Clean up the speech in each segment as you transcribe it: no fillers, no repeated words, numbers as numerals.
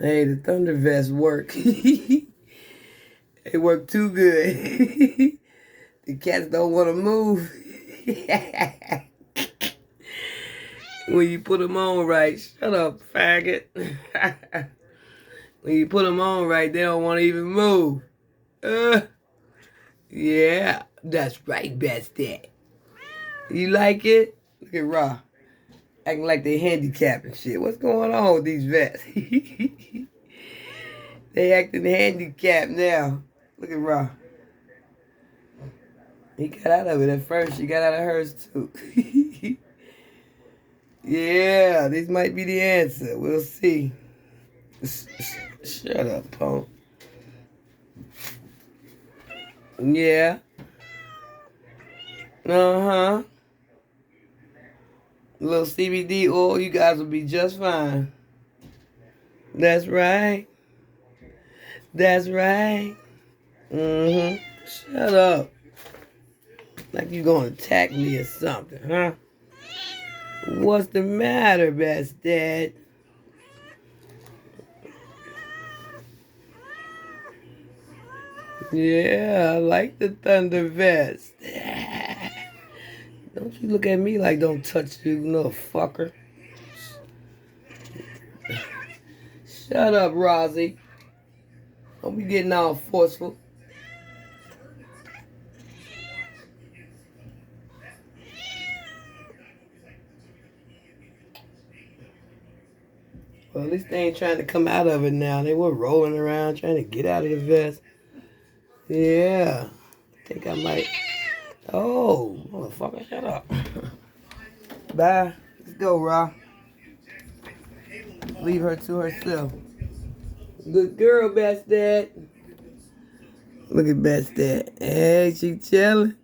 Hey, the ThunderVest work. It worked too good. The cats don't want to move. When you put them on right, shut up, faggot. When you put them on right, they don't want to even move. Uh, yeah, that's right, best dad. You like it? Look at Raw. Acting like they handicapped and shit. What's going on with these vets? They acting handicapped now. Look at Raw. He got out of it at first. She got out of hers too. Yeah, this might be the answer. We'll see. Shut up, punk. Yeah. Uh-huh. A little CBD oil, you guys will be just fine. That's right. That's right. Mm-hmm. Shut up. Like you gonna attack me or something, huh? What's the matter, best dad? Yeah, I like the Thunder Vest. Don't you look at me like don't touch you, little fucker. Shut up, Rosie. Don't be getting all forceful. Well, at least they ain't trying to come out of it now. They were rolling around trying to get out of the vest. Yeah. I think I might. Oh, motherfucker, shut up. Bye. Let's go, Ra. Leave her to herself. Good girl, best dad. Look at best dad. Hey, she chilling.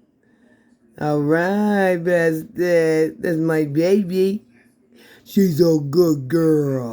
All right, best dad. That's my baby. She's a good girl.